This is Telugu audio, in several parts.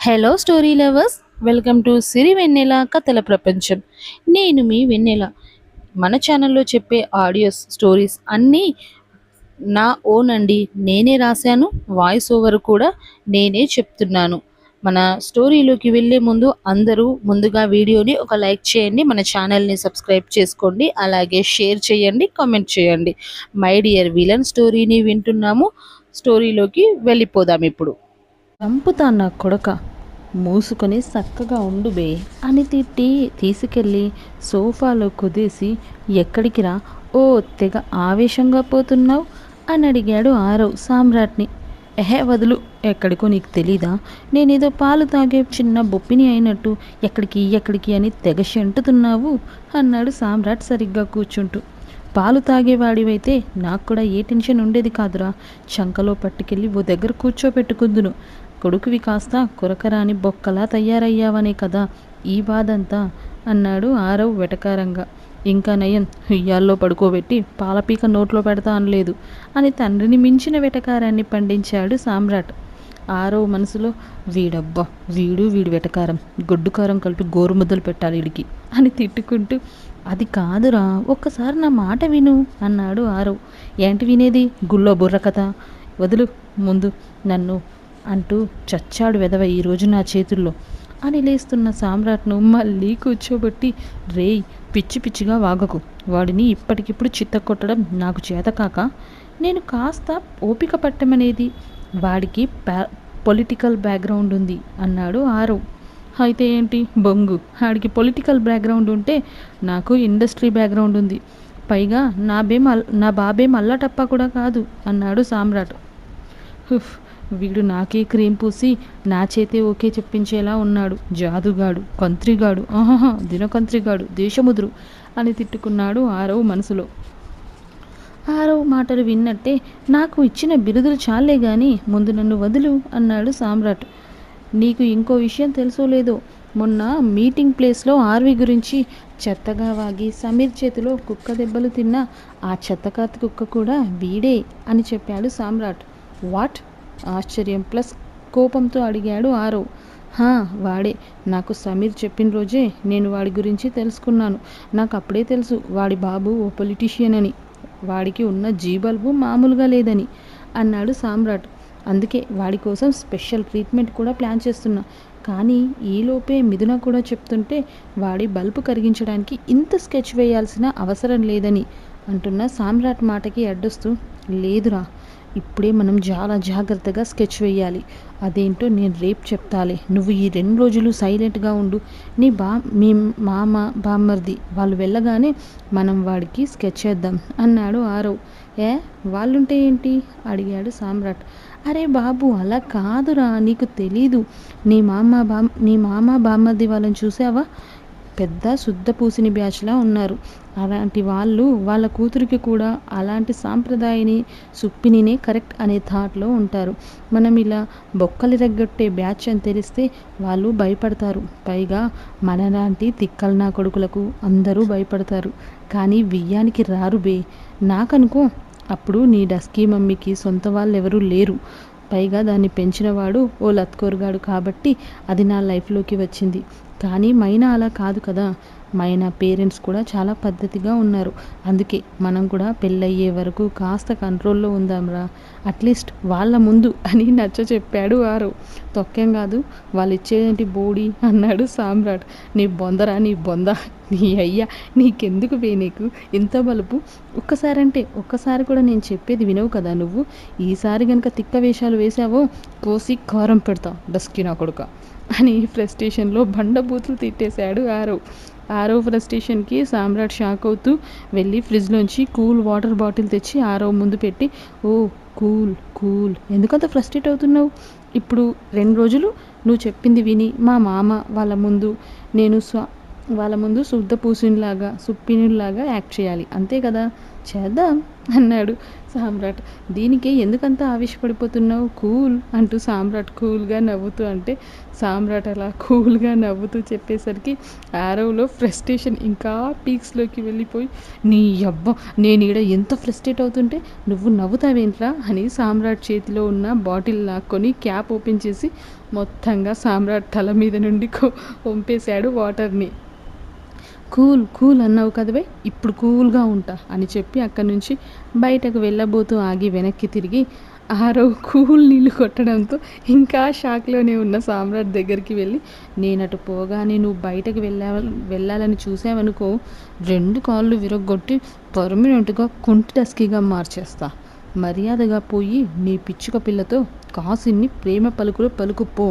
Hello story lovers, welcome to Siri Vennela కథల ప్రపంచం. నేను మీ వెన్నెల. మన ఛానల్లో చెప్పే ఆడియోస్ స్టోరీస్ అన్నీ నా ఓన్ అండి. నేనే రాశాను, వాయిస్ ఓవర్ కూడా నేనే చెప్తున్నాను. మన స్టోరీలోకి వెళ్ళే ముందు అందరూ ముందుగా వీడియోని ఒక లైక్ చేయండి, మన ఛానల్ని సబ్స్క్రైబ్ చేసుకోండి, అలాగే షేర్ చేయండి, కామెంట్ చేయండి. మై డియర్ విలన్ స్టోరీని వింటున్నాము. స్టోరీలోకి వెళ్ళిపోదాం ఇప్పుడు. చంపుతా నా కొడక, మూసుకొని చక్కగా ఉండు బే అని తిట్టి తీసుకెళ్ళి సోఫాలో కుదేసి, ఎక్కడికి రా, ఓ తెగ ఆవేశంగా పోతున్నావు అని అడిగాడు ఆరవ్ సామ్రాట్ని. ఎహే వదులు, ఎక్కడికో నీకు తెలీదా? నేనేదో పాలు తాగే చిన్న బొప్పిని అయినట్టు ఎక్కడికి ఎక్కడికి అని తెగ షంటుతున్నావు అన్నాడు సామ్రాట్ సరిగ్గా కూర్చుంటూ. పాలు తాగేవాడివైతే నాకు కూడా ఏ టెన్షన్ ఉండేది కాదురా. చంకలో పట్టుకెళ్ళి ఓ దగ్గర కూర్చోపెట్టుకుందును. కొడుకువి కాస్త కురకరాని బొక్కలా తయారయ్యావనే కదా ఈ బాధంతా అన్నాడు ఆరవ్ వెటకారంగా. ఇంకా నయం, ఉయ్యాల్లో పడుకోబెట్టి పాలపీక నోట్లో పెడతా అనలేదు అని తండ్రిని మించిన వెటకారాన్ని పండించాడు సామ్రాట్. ఆరవ్ మనసులో, వీడబ్బా, వీడి వెటకారం, గొడ్డుకారం కలిపి గోరుముద్దలు పెట్టాలి వీడికి అని తిట్టుకుంటూ, అది కాదురా, ఒక్కసారి నా మాట విను అన్నాడు ఆరవ్. ఏంటి వినేది? గుళ్ళో బుర్ర కథ, వదులు ముందు నన్ను అంటూ చచ్చాడు వెధవ ఈరోజు నా చేతుల్లో అని లేస్తున్న సామ్రాట్ను మళ్ళీ కూర్చోబెట్టి, రేయ్ పిచ్చి పిచ్చిగా వాగకు, వాడిని ఇప్పటికిప్పుడు చిత్తకొట్టడం నాకు చేతకాక నేను కాస్త ఓపిక పట్టమనేది. వాడికి పొలిటికల్ బ్యాక్గ్రౌండ్ ఉంది అన్నాడు ఆరవ్. అయితే ఏంటి బొంగు, ఆడికి పొలిటికల్ బ్యాక్గ్రౌండ్ ఉంటే నాకు ఇండస్ట్రీ బ్యాక్గ్రౌండ్ ఉంది, పైగా నా బాబేం అల్లటప్ప కూడా కాదు అన్నాడు సామ్రాట్. వీడు నాకే క్రీమ్ పూసి నా చేతే ఓకే చెప్పించేలా ఉన్నాడు, జాదుగాడు, కంత్రిగాడు, ఆహాహా దినకంత్రిగాడు, దేశముద్రు అని తిట్టుకున్నాడు ఆరవ్ మనసులో. ఆరవ్ మాటలు విన్నట్టే, నాకు ఇచ్చిన బిరుదులు చాలే గాని ముందు నన్ను వదులు అన్నాడు సామ్రాట్. నీకు ఇంకో విషయం తెలుసో లేదో, మొన్న మీటింగ్ ప్లేస్లో ఆర్వి గురించి చెత్తగా వాగి సమీర్ చేతిలో కుక్క దెబ్బలు తిన్న ఆ చెత్తకాతి కుక్క కూడా వీడే అని చెప్పాడు సామ్రాట్. వాట్? ఆశ్చర్యం ప్లస్ కోపంతో అడిగాడు ఆరవ్. వాడే. నాకు సమీర్ చెప్పిన రోజే నేను వాడి గురించి తెలుసుకున్నాను. నాకు అప్పుడే తెలుసు వాడి బాబు ఓ పొలిటీషియన్ అని, వాడికి ఉన్న జీబల్బు మామూలుగా లేదని అన్నాడు సామ్రాట్. అందుకే వాడి కోసం స్పెషల్ ట్రీట్మెంట్ కూడా ప్లాన్ చేస్తున్నా. కానీ ఈలోపే మిథున కూడా చెప్తుంటే వాడి బల్బు కరిగించడానికి ఇంత స్కెచ్ వేయాల్సిన అవసరం లేదని అంటున్న సామ్రాట్ మాటకి అడ్డొస్తూ, లేదురా, ఇప్పుడే మనం చాలా జాగ్రత్తగా స్కెచ్ వేయాలి. అదేంటో నేను రేపు చెప్తాలే, నువ్వు ఈ 2 రోజులు సైలెంట్గా ఉండు. మీ మామ బామ్మర్ది వాళ్ళు వెళ్ళగానే మనం వాడికి స్కెచ్ చేద్దాం అన్నాడు ఆరవ్. వాళ్ళుంటే ఏంటి అడిగాడు సామ్రాట్. అరే బాబు, అలా కాదురా, నీకు తెలీదు. నీ మామ బామ్మర్ది వాళ్ళని చూసావా? పెద్ద శుద్ధ పూసిని బ్యాచ్లా ఉన్నారు. అలాంటి వాళ్ళు వాళ్ళ కూతురికి కూడా అలాంటి సాంప్రదాయని సుప్పినినే కరెక్ట్ అనే థాట్లో ఉంటారు. మనం ఇలా బొక్కలు రెగ్గొట్టే బ్యాచ్ అని తెలిస్తే వాళ్ళు భయపడతారు. పైగా మనలాంటి తిక్కల్నా కొడుకులకు అందరూ భయపడతారు, కానీ వియ్యానికి రారు బే. నాకనుకో, అప్పుడు నీ డస్కీ మమ్మీకి సొంత వాళ్ళు ఎవరూ లేరు. పైగా దాన్ని పెంచినవాడు ఓ లత్కోరుగాడు కాబట్టి అది నా లైఫ్లోకి వచ్చింది. కానీ మైనా అలా కాదు కదా. మైనా పేరెంట్స్ కూడా చాలా పద్ధతిగా ఉన్నారు. అందుకే మనం కూడా పెళ్ళయ్యే వరకు కాస్త కంట్రోల్లో ఉందాంరా, అట్లీస్ట్ వాళ్ళ ముందు అని నచ్చ చెప్పాడు ఆరవ్. తొక్కేం కాదు, వాళ్ళు ఇచ్చేదేంటి బోడి అన్నాడు సామ్రాట్. నీ బొందరా, నీ బొంద, నీ అయ్యా, నీకెందుకు వే నీకు ఇంత బలుపు? ఒక్కసారి కూడా నేను చెప్పేది వినవు కదా నువ్వు. ఈసారి గనక తిక్క వేషాలు వేశావో కోసి కారం పెడతా డస్కి నా కొడుక అని ఫ్రస్ట్రేషన్లో బండబూతులు తిట్టేశాడు ఆరవ్ ఫ్రస్ట్రేషన్కి సామ్రాట్ షాక్ అవుతూ వెళ్ళి ఫ్రిడ్జ్లోంచి కూల్ వాటర్ బాటిల్ తెచ్చి ఆరవ్ ముందు పెట్టి, ఓ కూల్ కూల్, ఎందుకంత ఫ్రస్ట్రేట్ అవుతున్నావు? ఇప్పుడు 2 రోజులు నువ్వు చెప్పింది విని మా మామ వాళ్ళ ముందు శుద్ధ పూసినిలాగా సుప్పినిలాగా యాక్ట్ చేయాలి, అంతే కదా? చేద్దాం అన్నాడు సామ్రాట్, దీనికే ఎందుకంత ఆవేశపడిపోతున్నావు, కూల్ అంటూ సామ్రాట్ కూల్గా నవ్వుతూ అంటే, సామ్రాట్ అలా కూల్గా నవ్వుతూ చెప్పేసరికి ఆరవ్లో ఫ్రస్ట్రేషన్ ఇంకా పీక్స్లోకి వెళ్ళిపోయి, నీ అబ్బా నేను ఈడ ఎంత ఫ్రస్ట్రేట్ అవుతుంటే నువ్వు నవ్వుతావేంట్రా అని సామ్రాట్ చేతిలో ఉన్న బాటిల్ లాక్కొని క్యాప్ ఓపెన్ చేసి మొత్తంగా సామ్రాట్ తల మీద నుండి వంపేశాడు వాటర్ని. కూల్ కూల్ అన్నావు కదవే, ఇప్పుడు కూల్గా ఉంటా అని చెప్పి అక్కడి నుంచి బయటకు వెళ్ళబోతూ ఆగి వెనక్కి తిరిగి ఆరవ్ కూల్ నీళ్ళు కొట్టడంతో ఇంకా షాక్లోనే ఉన్న సామ్రాట్ దగ్గరికి వెళ్ళి, నేనటు పోగానే నువ్వు బయటకు వెళ్ళాలని చూసావనుకో, 2 కాళ్ళు విరగొట్టి పర్మనెంట్గా కుంటి డస్కీగా మార్చేస్తా. మర్యాదగా పోయి నీ పిచ్చుక పిల్లతో కాసిన్ని ప్రేమ పలుకులు పలుకుపో.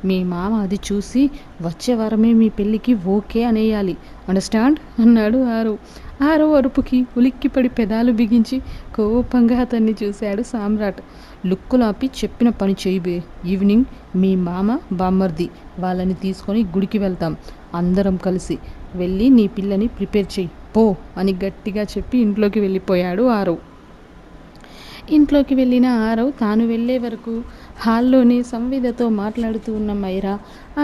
మీ మామ అది చూసి వచ్చే వారమే మీ పెళ్ళికి ఓకే అనేయాలి, అండర్స్టాండ్ అన్నాడు ఆరవ్. ఆరవ్ అరుపుకి ఉలిక్కిపడి పెదాలు బిగించి కోపంగా అతన్ని చూశాడు సామ్రాట్. లుక్కులాపి చెప్పిన పని చేయబే. ఈవినింగ్ మీ మామ బామ్మర్ది వాళ్ళని తీసుకొని గుడికి వెళ్తాం, అందరం కలిసి వెళ్ళి నీ పిల్లని ప్రిపేర్ చెయ్యి పో అని గట్టిగా చెప్పి ఇంట్లోకి వెళ్ళిపోయాడు ఆరవ్. ఇంట్లోకి వెళ్ళిన ఆరవ్ తాను వెళ్ళే వరకు హాల్లోనే సంవేదతో మాట్లాడుతూ ఉన్న మైరా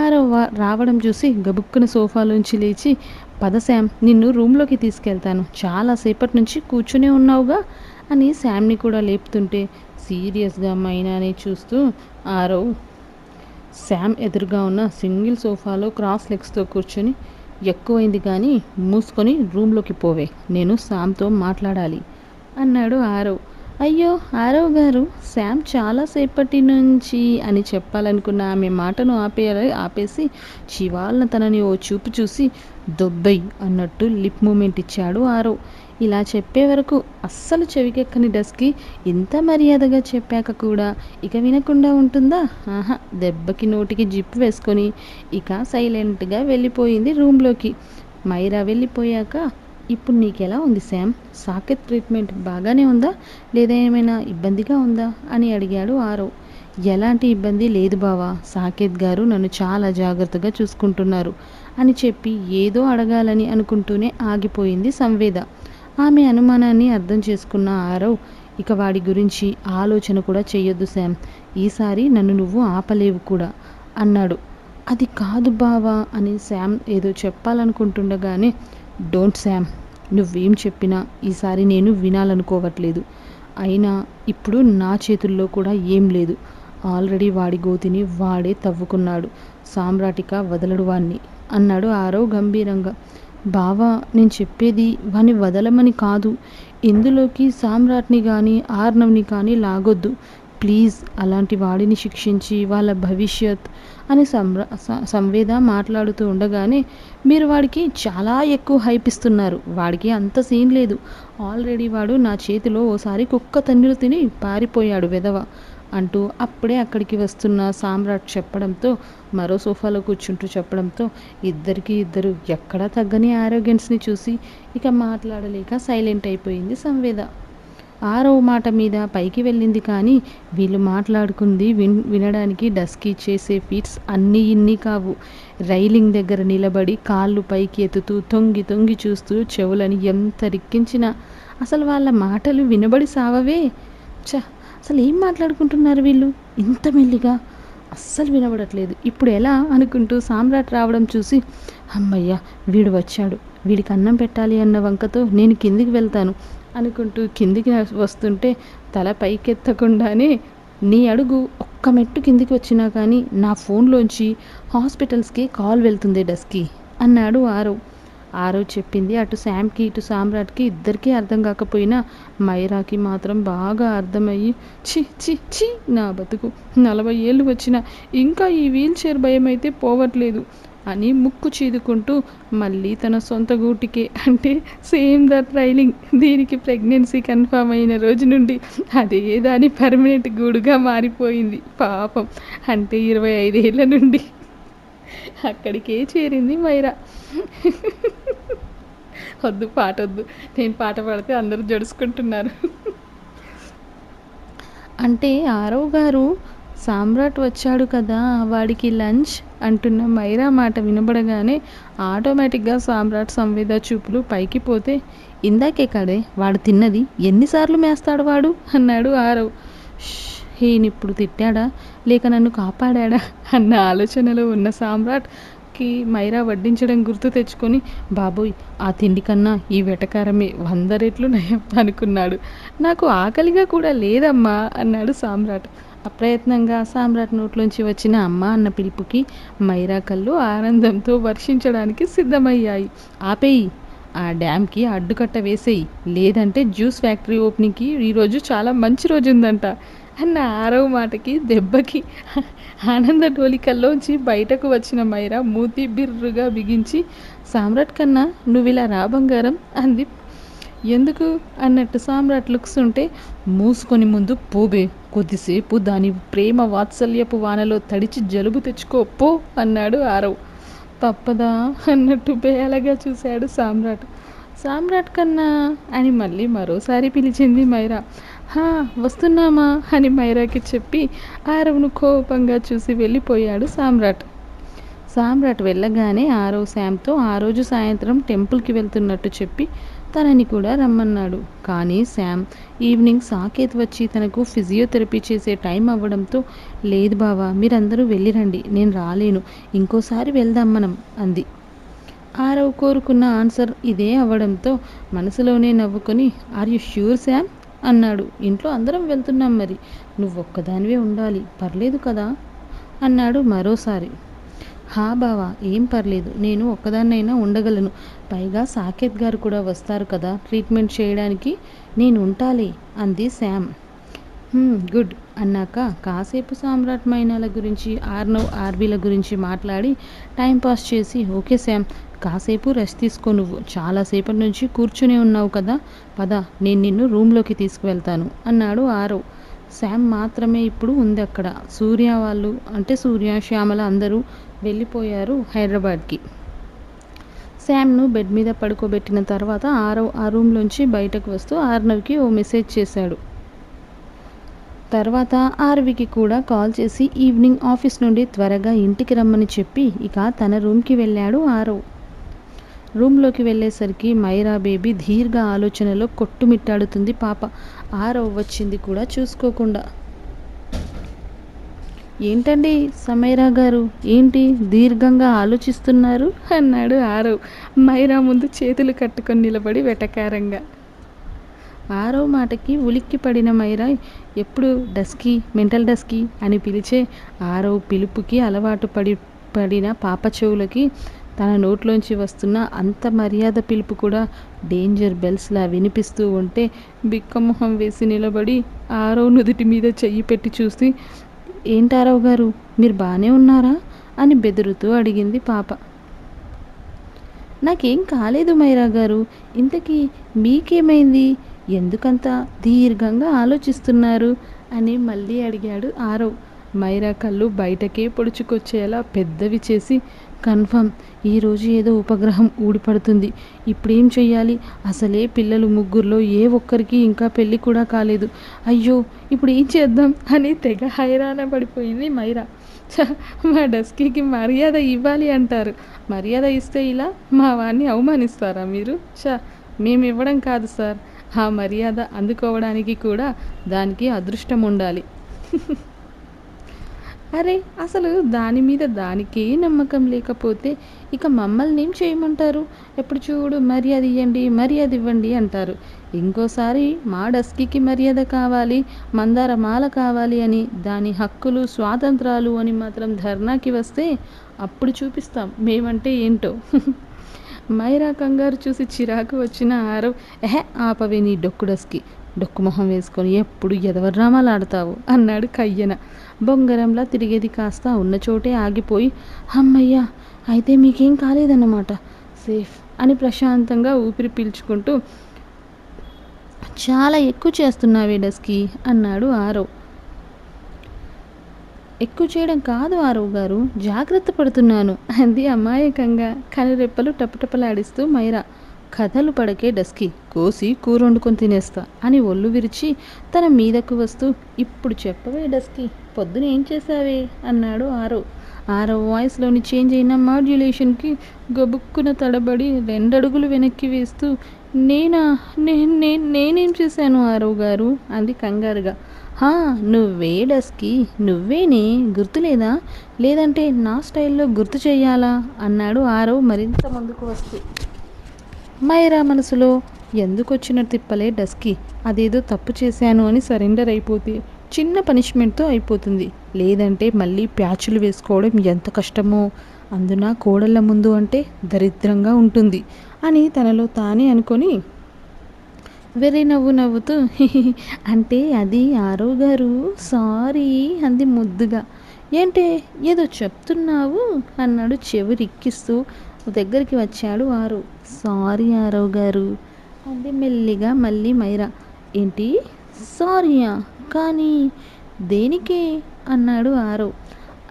ఆరవ్ రావడం చూసి గబుక్కున సోఫాలోంచి లేచి, పద శామ్, నిన్ను రూమ్లోకి తీసుకెళ్తాను, చాలాసేపటి నుంచి కూర్చునే ఉన్నావుగా అని శామ్ని కూడా లేపుతుంటే సీరియస్గా మైనాని చూస్తూ ఆరవ్ శామ్ ఎదురుగా ఉన్న సింగిల్ సోఫాలో క్రాస్ లెగ్స్తో కూర్చొని, ఎక్కువైంది కానీ మూసుకొని రూమ్లోకి పోవే, నేను శామ్తో మాట్లాడాలి అన్నాడు ఆరవ్. అయ్యో ఆరవ్ గారు, శామ్ చాలాసేపటి నుంచి అని చెప్పాలనుకున్న ఆమె మాటను ఆపేసి చివాల్న తనని ఓ చూపు చూసి దొబ్బెయ్ అన్నట్టు లిప్ మూమెంట్ ఇచ్చాడు ఆరవ్. ఇలా చెప్పే వరకు అస్సలు చెవికెక్కని డస్కి ఇంత మర్యాదగా చెప్పాక కూడా ఇక వినకుండా ఉంటుందా? ఆహా, దెబ్బకి నోటికి జిప్పు వేసుకొని ఇక సైలెంట్గా వెళ్ళిపోయింది రూమ్లోకి. మైరా వెళ్ళిపోయాక, ఇప్పుడు నీకెలా ఉంది శామ్, సాకేత్ ట్రీట్మెంట్ బాగానే ఉందా లేదా ఏమైనా ఇబ్బందిగా ఉందా అని అడిగాడు ఆరవ్. ఎలాంటి ఇబ్బంది లేదు బావా, సాకేత్ గారు నన్ను చాలా జాగ్రత్తగా చూసుకుంటున్నారు అని చెప్పి ఏదో అడగాలని అనుకుంటూనే ఆగిపోయింది సంవేద. ఆమె అనుమానాన్ని అర్థం చేసుకున్న ఆరవ్, ఇక వాడి గురించి ఆలోచన కూడా చెయ్యొద్దు శామ్, ఈసారి నన్ను నువ్వు ఆపలేవు కూడా అన్నాడు. అది కాదు బావా అని శామ్ ఏదో చెప్పాలనుకుంటుండగానే, డోంట్ శామ్, నువ్వేం చెప్పినా ఈసారి నేను వినాలనుకోవట్లేదు. అయినా ఇప్పుడు నా చేతుల్లో కూడా ఏం లేదు, ఆల్రెడీ వాడి గోతిని వాడే తవ్వుకున్నాడు, సామ్రాటిక వదలడు వాణ్ణి అన్నాడు ఆరవ్ గంభీరంగా. బావా, నేను చెప్పేది వాణ్ణి వదలమని కాదు, ఇందులోకి సామ్రాట్ని కానీ ఆర్నవ్ని కానీ లాగొద్దు ప్లీజ్, అలాంటి వాడిని శిక్షించి వాళ్ళ భవిష్యత్ అని సంవేద మాట్లాడుతూ ఉండగానే, మీరు వాడికి చాలా ఎక్కువ హైప్ ఇస్తున్నారు, వాడికి అంత సీన్ లేదు, ఆల్రెడీ వాడు నా చేతిలో ఓసారి కుక్క తన్నులు తిని పారిపోయాడు వెధవ అంటూ అప్పుడే అక్కడికి వస్తున్న సామ్రాట్ చెప్పడంతో, మరో సోఫాలో కూర్చుంటూ చెప్పడంతో ఇద్దరు ఎక్కడా తగ్గని ఆరోగెన్స్ని చూసి ఇక మాట్లాడలేక సైలెంట్ అయిపోయింది సంవేద. ఆరవ్ మాట మీద పైకి వెళ్ళింది కానీ వీళ్ళు మాట్లాడుకుంది వినడానికి డస్కీ చేసే ఫీట్స్ అన్నీ ఇన్ని కావు. రైలింగ్ దగ్గర నిలబడి కాళ్ళు పైకి ఎత్తుతూ తొంగి తొంగి చూస్తూ చెవులని ఎంత రిక్కించినా అసలు వాళ్ళ మాటలు వినబడి సావవే. అసలు ఏం మాట్లాడుకుంటున్నారు వీళ్ళు ఇంత మెల్లిగా, అస్సలు వినబడట్లేదు, ఇప్పుడు ఎలా అనుకుంటూ సామ్రాట్ రావడం చూసి, అమ్మయ్య వీడు వచ్చాడు, వీడికి అన్నం పెట్టాలి అన్న వంకతో నేను కిందికి వెళ్తాను అనుకుంటూ కిందికి వస్తుంటే తల పైకెత్తకుండానే, నీ అడుగు ఒక్క మెట్టు కిందికి వచ్చినా కానీ నా ఫోన్లోంచి హాస్పిటల్స్కి కాల్ వెళ్తుంది డస్కీ అన్నాడు ఆరవ్. ఆరవ్ చెప్పింది అటు శామ్కి ఇటు సామ్రాట్కి ఇద్దరికీ అర్థం కాకపోయినా మైరాకి మాత్రం బాగా అర్థమయ్యి, చి చి చి నా బతుకు, 40 ఏళ్ళు వచ్చినా ఇంకా ఈ వీల్ చైర్ భయం అయితే పోవట్లేదు అని ముక్కు చీదుకుంటూ మళ్ళీ తన సొంత గూటికే, అంటే సేమ్ దట్ రైలింగ్, దీనికి ప్రెగ్నెన్సీ కన్ఫర్మ్ అయిన రోజు నుండి అదే దాని పర్మనెంట్ గూడుగా మారిపోయింది పాపం. అంటే 25 ఏళ్ళ నుండి అక్కడికే చేరింది మైరా. వద్దు, పాట వద్దు, నేను పాట పాడితే అందరూ జడుచుకుంటున్నారు. అంటే ఆరవ్ గారు సామ్రాట్ వచ్చాడు కదా, వాడికి లంచ్ అంటున్న మైరా మాట వినబడగానే ఆటోమేటిక్గా సామ్రాట్ సంవేద చూపులు పైకి పోతే, ఇందాకే కదే వాడు తిన్నది, ఎన్నిసార్లు మేస్తాడు వాడు అన్నాడు ఆరవ్. ఈయనిప్పుడు తిట్టాడా లేక నన్ను కాపాడా అన్న ఆలోచనలో ఉన్న సామ్రాట్కి మైరా వడ్డించడం గుర్తు తెచ్చుకొని, బాబోయ్ ఆ తిండి కన్నా ఈ వెటకారమే 100 రెట్లు నయం అనుకున్నాడు. నాకు ఆకలిగా కూడా లేదమ్మా అన్నాడు సామ్రాట్. అప్రయత్నంగా సామ్రాట్ నోట్లోంచి వచ్చిన అమ్మ అన్న పిలుపుకి మైరా కళ్ళు ఆనందంతో వర్షించడానికి సిద్ధమయ్యాయి. ఆపేయి, ఆ డ్యామ్కి అడ్డుకట్ట వేసేయి, లేదంటే జ్యూస్ ఫ్యాక్టరీ ఓపెనింగ్కి ఈరోజు చాలా మంచి రోజు ఉందంట అన్న ఆరవ మాటకి దెబ్బకి ఆనంద డోలికల్లోంచి బయటకు వచ్చిన మైరా మూతి బిర్రుగా బిగించి, సామ్రాట్ కన్నా నువ్విలా రా బంగారం అంది. ఎందుకు అన్నట్టు సామ్రాట్ లుక్స్ ఉంటే, మూసుకొని ముందు పోబే, కొద్దిసేపు దాని ప్రేమ వాత్సల్యపు వానలో తడిచి జలుబు తెచ్చుకో పో అన్నాడు ఆరవ్. తప్పదా అన్నట్టు బేలగా చూశాడు సామ్రాట్. సామ్రాట్ కన్నా అని మళ్ళీ మరోసారి పిలిచింది మైరా. హా వస్తున్నామా అని మైరాకి చెప్పి ఆరవ్ను కోపంగా చూసి వెళ్ళిపోయాడు సామ్రాట్. సామ్రాట్ వెళ్ళగానే ఆరవ్ శామ్తో ఆ రోజు సాయంత్రం టెంపుల్కి వెళ్తున్నట్టు చెప్పి తనని కూడా రమ్మన్నాడు. కానీ శామ్ ఈవినింగ్ సాకేత్ వచ్చి తనకు ఫిజియోథెరపీ చేసే టైం అవ్వడంతో, లేదు బావా మీరందరూ వెళ్ళిరండి, నేను రాలేను, ఇంకోసారి వెళ్దాం మనం అంది. ఆరవ్ కోరుకున్న ఆన్సర్ ఇదే అవ్వడంతో మనసులోనే నవ్వుకొని, ఆర్ యు ష్యూర్ శామ్ అన్నాడు. ఇంట్లో అందరం వెళ్తున్నాం, మరి నువ్వొక్కదానివే ఉండాలి, పర్లేదు కదా అన్నాడు మరోసారి. హా బావా ఏం పర్లేదు, నేను ఒక్కదాన్నైనా ఉండగలను, పైగా సాకేత్ గారు కూడా వస్తారు కదా ట్రీట్మెంట్ చేయడానికి, నేను ఉంటాలే అంది శామ్. గుడ్ అన్నాక కాసేపు సామ్రాట్ మైనాల గురించి, ఆర్నవ్ ఆర్వీల గురించి మాట్లాడి టైంపాస్ చేసి, ఓకే శామ్ కాసేపు రెస్ట్ తీసుకో, నువ్వు చాలాసేపటి నుంచి కూర్చునే ఉన్నావు కదా, పద నేను నిన్ను రూమ్లోకి తీసుకువెళ్తాను అన్నాడు ఆరవ్. శామ్ మాత్రమే ఇప్పుడు ఉంది అక్కడ. సూర్య వాళ్ళు అంటే సూర్య శ్యామల అందరూ వెళ్ళిపోయారు హైదరాబాద్కి. శామ్ను బెడ్ మీద పడుకోబెట్టిన తర్వాత ఆరవ్ ఆ రూమ్లోంచి బయటకు వస్తూ ఆర్నవ్కి ఓ మెసేజ్ చేశాడు. తర్వాత ఆర్వికి కూడా కాల్ చేసి ఈవినింగ్ ఆఫీస్ నుండి త్వరగా ఇంటికి రమ్మని చెప్పి ఇక తన రూమ్కి వెళ్ళాడు ఆరవ్. రూమ్లోకి వెళ్ళేసరికి మైరా బేబీ దీర్ఘ ఆలోచనలో కొట్టుమిట్టాడుతుంది పాప. ఆరవ్ వచ్చింది కూడా చూసుకోకుండా. ఏంటండి సమైరా గారు, ఏంటి దీర్ఘంగా ఆలోచిస్తున్నారు అన్నాడు ఆరవ్ మైరా ముందు చేతులు కట్టుకొని నిలబడి వెటకారంగా. ఆరవ్ మాటకి ఉలిక్కి పడిన మైరా ఎప్పుడు డస్కీ మెంటల్ డస్కీ అని పిలిచే ఆరవ్ పిలుపుకి అలవాటు పడిన పాప చెవులకి తన నోట్లోంచి వస్తున్న అంత మర్యాద పిలుపు కూడా డేంజర్ బెల్స్లా వినిపిస్తూ ఉంటే బిక్కమొహం వేసి నిలబడి ఆరవ్ నుదుటి మీద చెయ్యి పెట్టి చూసి, ఏంటారవ్ గారు మీరు బాగానే ఉన్నారా అని బెదురుతూ అడిగింది పాప. నాకేం కాలేదు మైరా గారు, ఇంతకీ మీకేమైంది, ఎందుకంత దీర్ఘంగా ఆలోచిస్తున్నారు అని మళ్ళీ అడిగాడు ఆరవ్. మైరా కళ్ళు బయటకే పొడుచుకొచ్చేలా పెద్దవి చేసి, కన్ఫర్మ్ ఈరోజు ఏదో ఉపగ్రహం ఊడిపడుతుంది, ఇప్పుడేం చెయ్యాలి, అసలే పిల్లలు ముగ్గురులో ఏ ఒక్కరికి ఇంకా పెళ్ళి కూడా కాలేదు, అయ్యో ఇప్పుడు ఏం చేద్దాం అని తెగ హైరాణ పడిపోయింది మైరా. మా డస్కీకి మర్యాద ఇవ్వాలి అంటారు, మర్యాద ఇస్తే ఇలా మా వాడిని అవమానిస్తారా మీరు? మేము ఇవ్వడం కాదు సార్, ఆ మర్యాద అందుకోవడానికి కూడా దానికి అదృష్టం ఉండాలి. అరే అసలు దాని మీద దానికే నమ్మకం లేకపోతే ఇక మమ్మల్ని ఏం చేయమంటారు, ఎప్పుడు చూడు మర్యాద ఇవ్వండి మర్యాద ఇవ్వండి అంటారు. ఇంకోసారి మా డస్కీకి మర్యాద కావాలి, మందార మాల కావాలి అని, దాని హక్కులు స్వాతంత్రాలు అని మాత్రం ధర్నాకి వస్తే అప్పుడు చూపిస్తాం మేమంటే ఏంటో. మైరా కంగారు చూసి చిరాకు వచ్చిన ఆరవ్, ఆపవే నీ డొక్కు డస్కి, డొక్కు మొహం వేసుకొని ఎప్పుడు ఎదవర్రామాలు ఆడతావు అన్నాడు కయ్యన. బొంగరంలా తిరిగేది కాస్త ఉన్న చోటే ఆగిపోయి, అమ్మయ్యా అయితే మీకేం కాలేదన్నమాట, సేఫ్ అని ప్రశాంతంగా ఊపిరి పీల్చుకుంటూ, చాలా ఎక్కువ చేస్తున్నావే డస్కి అన్నాడు ఆరవ్. ఎక్కువ చేయడం కాదు ఆరవ్ గారు, జాగ్రత్త పడుతున్నాను అంది అమాయకంగా కనురెప్పలు టపటపలాడిస్తూ మైరా. కథలు పడకే డస్కి, కోసి కూరొండుకొని తినేస్తా అని ఒళ్ళు విరిచి తన మీదకు వస్తూ, ఇప్పుడు చెప్పవే డస్కి, పొద్దున ఏం చేశావే అన్నాడు ఆరవ్. ఆరవ్ వాయిస్లోని చేంజ్ అయిన మాడ్యులేషన్కి గబుక్కున తడబడి 2 అడుగులు వెనక్కి వేస్తూ, నేనా నేనేం చేశాను ఆరవ్ గారు అంది కంగారుగా. హా, నువ్వే డస్కి, నువ్వేనే, గుర్తులేదా? లేదంటే నా స్టైల్లో గుర్తు చెయ్యాలా అన్నాడు ఆరవ్ మరింత ముందుకు వస్తూ. మైరా మనసులో ఎందుకొచ్చిన తిప్పలే డస్కి, అదేదో తప్పు చేశాను అని సరెండర్ అయిపోతే చిన్న పనిష్మెంట్తో అయిపోతుంది, లేదంటే మళ్ళీ ప్యాచులు వేసుకోవడం ఎంత కష్టమో, అందున కోడళ్ళ ముందు అంటే దరిద్రంగా ఉంటుంది అని తనలో తానే అనుకొని వెర్రి నవ్వు నవ్వుతూ అంటే అది ఆరవ్ గారు, సారీ అంది ముద్దుగా. ఏంటే ఏదో చెప్తున్నావు అన్నాడు చెవిరిక్కిస్తూ. దగ్గరికి వచ్చాడు ఆరవ్. సారీ ఆరవ్ గారు అంది మెల్లిగా మళ్ళీ మైరా. ఏంటి సారీయా, కానీ దేనికే అన్నాడు ఆరవ్.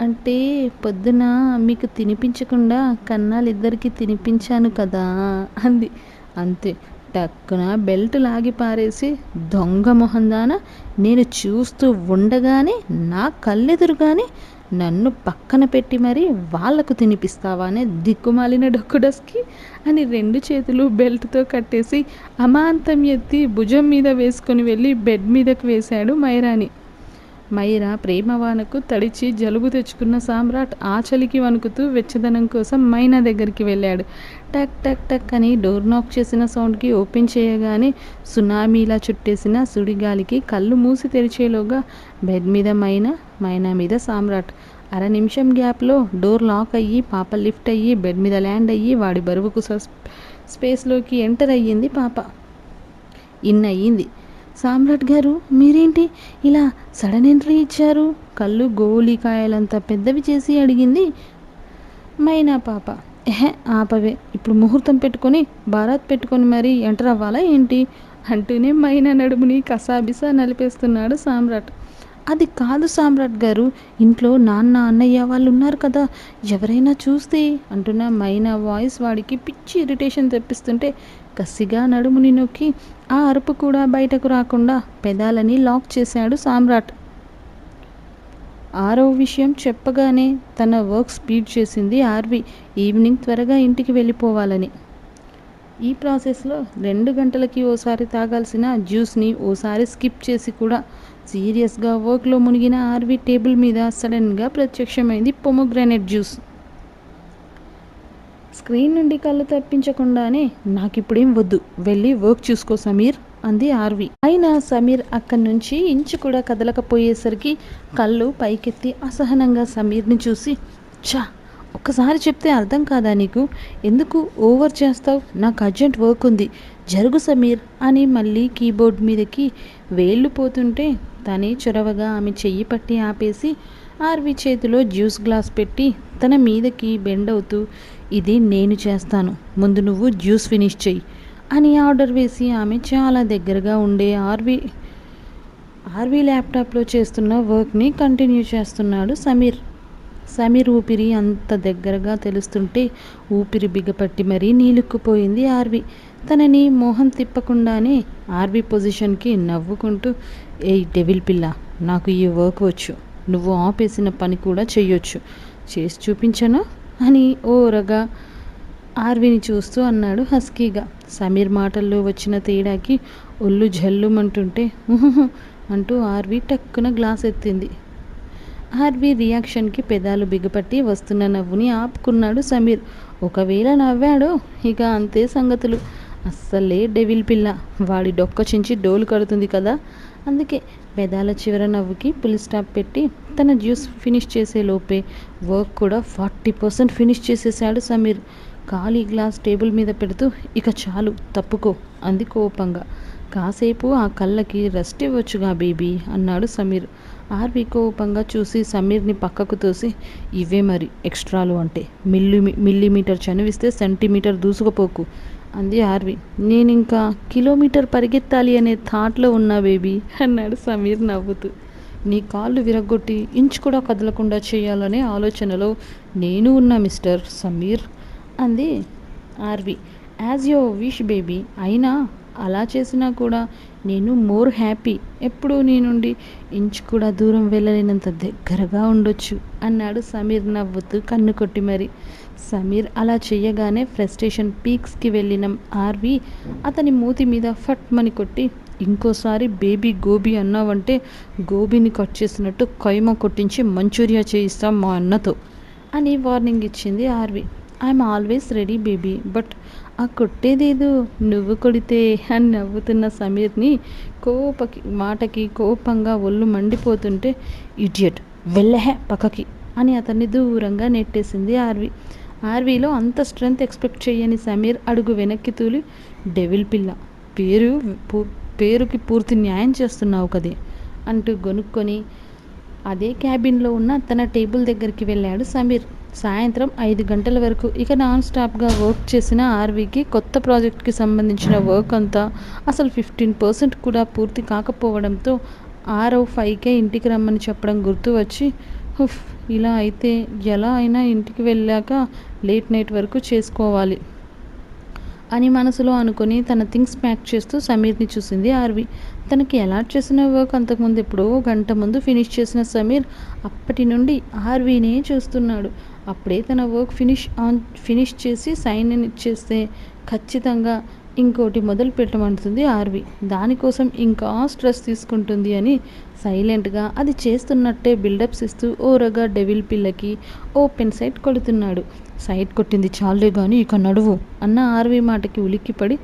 అంటే పొద్దున మీకు తినిపించకుండా కన్నాలిద్దరికి తినిపించాను కదా అంది. అంతే, టక్కున బెల్ట్ లాగి పారేసి, దొంగ మొహందాన, నేను చూస్తూ ఉండగానే నా కళ్ళెదురుగానే నన్ను పక్కన పెట్టి మరీ వాళ్లకు తినిపిస్తావా అనే దిక్కుమాలిన డొక్కుడస్కి అని 2 చేతులు బెల్ట్తో కట్టేసి అమాంతం ఎత్తి భుజం మీద వేసుకొని వెళ్ళి బెడ్ మీదకు వేశాడు మైరాని. మైరా ప్రేమవానకు తడిచి జలుబు తెచ్చుకున్న సామ్రాట్ ఆచలికి వణుకుతూ వెచ్చదనం కోసం మైనా దగ్గరికి వెళ్ళాడు. టక్ టక్ టక్ అని డోర్ నాక్ చేసిన సౌండ్కి ఓపెన్ చేయగానే సునామీలా చుట్టేసిన సుడిగాలికి కళ్ళు మూసి తెరిచేలోగా బెడ్ మీద మైనా మీద సామ్రాట్. 1/2 నిమిషం గ్యాప్లో డోర్ లాక్ అయ్యి పాప లిఫ్ట్ అయ్యి బెడ్ మీద ల్యాండ్ అయ్యి వాడి బరువుకు స్పేస్లోకి ఎంటర్ అయ్యింది పాప. అయ్యింది. సామ్రాట్ గారు, మీరేంటి ఇలా సడన్ ఎంట్రీ ఇచ్చారు? కళ్ళు గోలికాయలంత పెద్దవి చేసి అడిగింది మైనా పాప. ఆపవే, ఇప్పుడు ముహూర్తం పెట్టుకొని బారాత్ పెట్టుకొని మరీ ఎంటర్ అవ్వాలా ఏంటి అంటూనే మైనా నడుముని కసాబిసా నలిపేస్తున్నాడు సామ్రాట్. అది కాదు సామ్రాట్ గారు, ఇంట్లో నాన్న అన్నయ్య వాళ్ళు ఉన్నారు కదా, ఎవరైనా చూస్తే అంటున్న మైనా వాయిస్ వాడికి పిచ్చి ఇరిటేషన్ తెప్పిస్తుంటే కసిగా నడుముని నొక్కి ఆ అరుపు కూడా బయటకు రాకుండా పెదాలని లాక్ చేశాడు సామ్రాట్. ఆరవ్ విషయం చెప్పగానే తన వర్క్ స్పీడ్ చేసింది ఆర్వి, ఈవినింగ్ త్వరగా ఇంటికి వెళ్ళిపోవాలని. ఈ ప్రాసెస్లో 2 గంటలకి ఓసారి తాగాల్సిన జ్యూస్ని ఓసారి స్కిప్ చేసి కూడా సీరియస్గా వర్క్లో మునిగిన ఆర్వి టేబుల్ మీద సడన్గా ప్రత్యక్షమైంది పొమోగ్రానైట్ జ్యూస్. స్క్రీన్ నుండి కళ్ళు తప్పించకుండానే నాకిప్పుడేం వద్దు, వెళ్ళి వర్క్ చూసుకో సమీర్ అంది ఆర్వి. అయినా సమీర్ అక్కడి నుంచి ఇంచు కూడా కదలకపోయేసరికి కళ్ళు పైకెత్తి అసహనంగా సమీర్ని చూసి, ఛా, ఒక్కసారి చెప్తే అర్థం కాదా నీకు? ఎందుకు ఓవర్ చేస్తావు? నాకు అర్జెంట్ వర్క్ ఉంది, జరుగు సమీర్ అని మళ్ళీ కీబోర్డ్ మీదకి వేళ్ళు పోతుంటే తనే చొరవగా ఆమె చెయ్యి పట్టి ఆపేసి ఆర్వి చేతిలో జ్యూస్ గ్లాస్ పెట్టి తన మీదకి బెండ్ అవుతూ, ఇది నేను చేస్తాను, ముందు నువ్వు జ్యూస్ ఫినిష్ చెయ్యి అని ఆర్డర్ వేసి ఆమె చాలా దగ్గరగా ఉండే ఆర్వి ల్యాప్టాప్లో చేస్తున్న వర్క్ని కంటిన్యూ చేస్తున్నాడు సమీర్ ఊపిరి అంత దగ్గరగా తెలుస్తుంటే ఊపిరి బిగపట్టి మరీ నీలుక్కుపోయింది ఆర్వి. తనని మోహం తిప్పకుండానే ఆర్వి పొజిషన్కి నవ్వుకుంటూ, ఏయ్ డెవిల్ పిల్ల, నాకు ఈ వర్క్ వచ్చు, నువ్వు ఆపేసిన పని కూడా చెయ్యొచ్చు, చేసి చూపించను అని ఓరగా ఆర్విని చూస్తూ అన్నాడు హస్కీగా. సమీర్ మాటల్లో వచ్చిన తేడాకి ఒళ్ళు జల్లుమంటుంటే అంటూ ఆర్వి టక్కున గ్లాస్ ఎత్తింది. ఆర్వి రియాక్షన్కి పెదాలు బిగపట్టి వస్తున్న నవ్వుని ఆపుకున్నాడు సమీర్. ఒకవేళ నవ్వాడో ఇక అంతే సంగతులు. అస్సలే డెవిల్ పిల్ల, వాడి డొక్క చించి డోలు కడుతుంది కదా, అందుకే పెదాల చివర నవ్వుకి పులి స్టాప్ పెట్టి తన జ్యూస్ ఫినిష్ చేసే లోపే వర్క్ కూడా 40% ఫినిష్ చేసేసాడు సమీర్. ఖాళీ గ్లాస్ టేబుల్ మీద పెడుతూ, ఇక చాలు తప్పుకో అంది కోపంగా. కాసేపు ఆ కళ్ళకి రెస్ట్ ఇవ్వచ్చుగా బేబీ అన్నాడు సమీర్. ఆర్వి కోపంగా చూసి సమీర్ని పక్కకు తోసి, ఇవే మరి ఎక్స్ట్రాలు అంటే, మిల్లీమీటర్ చనువిస్తే సెంటీమీటర్ దూసుకుపోకు అంది ఆర్వి. నేనింకా కిలోమీటర్ పరిగెత్తాలి అనే థాట్లో ఉన్నా బేబీ అన్నాడు సమీర్ నవ్వుతూ. నీ కాళ్ళు విరగ్గొట్టి ఇంచు కూడా కదలకుండా చేయాలనే ఆలోచనలో నేను ఉన్నా మిస్టర్ సమీర్ అంది Arvi. As your wish baby. అయినా అలా చేసినా కూడా నేను మోర్ హ్యాపీ. ఎప్పుడూ నీ నుండి ఇంచు కూడా దూరం వెళ్ళలేనంత దగ్గరగా ఉండొచ్చు అన్నాడు సమీర్ నవ్వుతూ కన్ను కొట్టి మరి. సమీర్ అలా చెయ్యగానే ఫ్రస్ట్రేషన్ పీక్స్కి వెళ్ళిన ఆర్వి అతని మూతి మీద ఫట్మని కొట్టి, ఇంకోసారి బేబీ గోబీ అన్నావంటే గోబీని కట్ చేసినట్టు కైమా కొట్టించి మంచూరియా చేయిస్తాం మా అన్నతో అని వార్నింగ్ ఇచ్చింది Arvi. I'm always ready baby, but ఆ కొట్టేదేదో నువ్వు కొడితే అని నవ్వుతున్న సమీర్ని మాటకి కోపంగా ఒళ్ళు మండిపోతుంటే, ఇడియట్ వెళ్ళహే పక్కకి అని అతన్ని దూరంగా నెట్టేసింది ఆర్వి. ఆర్వీలో అంత స్ట్రెంగ్త్ ఎక్స్పెక్ట్ చేయని సమీర్ అడుగు వెనక్కి తూలి, డెవిల్ పిల్ల, పేరుకి పూర్తి న్యాయం చేస్తున్నావు కదే అంటూ గొనుక్కొని అదే క్యాబిన్లో ఉన్న తన టేబుల్ దగ్గరికి వెళ్ళాడు సమీర్. సాయంత్రం 5 గంటల వరకు ఇక నాన్ స్టాప్గా వర్క్ చేసిన ఆర్వీకి కొత్త ప్రాజెక్ట్కి సంబంధించిన వర్క్ అంతా అసలు 15% కూడా పూర్తి కాకపోవడంతో 6:05కే ఇంటికి రమ్మని చెప్పడం గుర్తు వచ్చి, ఇలా అయితే ఎలా అయినా ఇంటికి వెళ్ళాక లేట్ నైట్ వరకు చేసుకోవాలి అని మనసులో అనుకుని తన థింగ్స్ ప్యాక్ చేస్తూ సమీర్ని చూసింది ఆర్వి. తనకి అలాట్ చేసిన వర్క్ అంతకుముందు ఎప్పుడో గంట ముందు ఫినిష్ చేసిన సమీర్ అప్పటి నుండి ఆర్వీనే చూస్తున్నాడు. అప్పుడే తన వర్క్ ఫినిష్ చేసి సైన్ ఇన్ ఇచ్చేస్తే ఖచ్చితంగా ఇంకోటి మొదలు పెట్టమంటుంది ఆర్వి. దానికోసం ఇంకా స్ట్రెస్ తీసుకుంటుంది అని సైలెంట్గా అది చేస్తున్నట్టే బిల్డప్స్ ఇస్తూ ఓరగా డెవిల్ పిల్లకి ఓపెన్ సైట్ కొడుతున్నాడు. సైట్ కొట్టింది చాలే కానీ ఇక నడువు అన్న ఆర్వి మాటకి ఉలిక్కిపడి,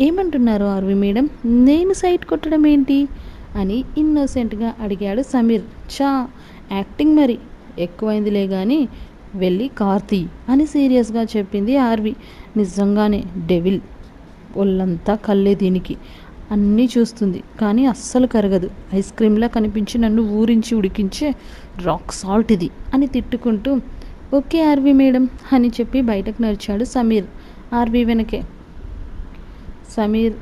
ఏమంటున్నారు ఆర్వి మేడం, నేను సైట్ కొట్టడం ఏంటి అని ఇన్నోసెంట్గా అడిగాడు సమీర్. యాక్టింగ్ మరి ఎక్కువైందిలే కానీ వెళ్ళి కార్తీ అని సీరియస్గా చెప్పింది ఆర్వి. నిజంగానే డెవిల్, ఒళ్ళంతా కళ్ళే దీనికి, అన్నీ చూస్తుంది కానీ అస్సలు కరగదు, ఐస్ క్రీమ్లా కనిపించి నన్ను ఊరించి ఉడికించే రాక్ సాల్ట్ ఇది అని తిట్టుకుంటూ, ఓకే ఆర్వి మేడం అని చెప్పి బయటకు నడిచాడు సమీర్. ఆర్వి వెనకే సమీర్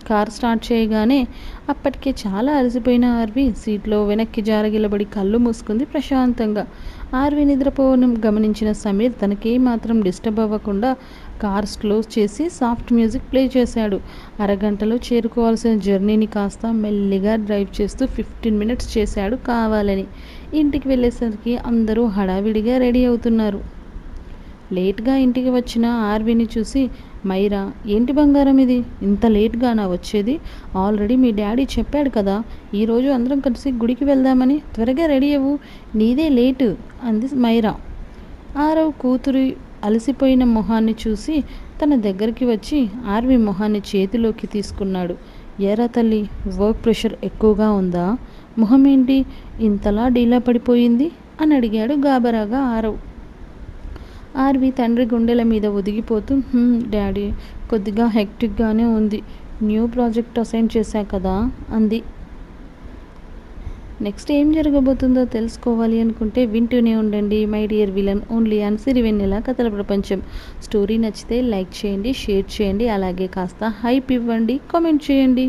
కార్ స్టార్ట్ చేయగానే అప్పటికే చాలా అలసిపోయిన ఆర్వి సీట్లో వెనక్కి జారగిలబడి కళ్ళు మూసుకుంది ప్రశాంతంగా. ఆర్వి నిద్రపోవడం గమనించిన సమీర్ తనకేమాత్రం డిస్టర్బ్ అవ్వకుండా కార్ స్లో చేసి సాఫ్ట్ మ్యూజిక్ ప్లే చేశాడు. అరగంటలో చేరుకోవాల్సిన జర్నీని కాస్త మెల్లిగా డ్రైవ్ చేస్తూ 15 మినిట్స్ చేశాడు కావాలని. ఇంటికి వెళ్ళేసరికి అందరూ హడావిడిగా రెడీ అవుతున్నారు. లేట్గా ఇంటికి వచ్చిన ఆర్విని చూసి, మైరా ఏంటి బంగారం ఇది, ఇంత లేట్గానా వచ్చేది, ఆల్రెడీ మీ డాడీ చెప్పాడు కదా ఈరోజు అందరం కలిసి గుడికి వెళ్దామని, త్వరగా రెడీ అవ్వు, నీదే లేటు అంది మైరా. ఆరవ్ కూతురు అలసిపోయిన మొహాన్ని చూసి తన దగ్గరికి వచ్చి ఆర్వి మొహాన్ని చేతిలోకి తీసుకున్నాడు. ఏరా తల్లి, వర్క్ ప్రెషర్ ఎక్కువగా ఉందా, మొహం ఏంటి ఇంతలా డీలా పడిపోయింది అని అడిగాడు గాబరాగా ఆరవ్. ఆర్వి తండ్రి గుండెల మీద ఒదిగిపోతూ, డాడీ కొద్దిగా హెక్టిక్గానే ఉంది, న్యూ ప్రాజెక్ట్ అసైన్ చేశా కదా అంది. నెక్స్ట్ ఏం జరగబోతుందో తెలుసుకోవాలి అనుకుంటే వింటూనే ఉండండి my dear villain only on Sirivennela కథల ప్రపంచం. స్టోరీ నచ్చితే లైక్ చేయండి, షేర్ చేయండి, అలాగే కాస్త హైప్ ఇవ్వండి, కామెంట్ చేయండి.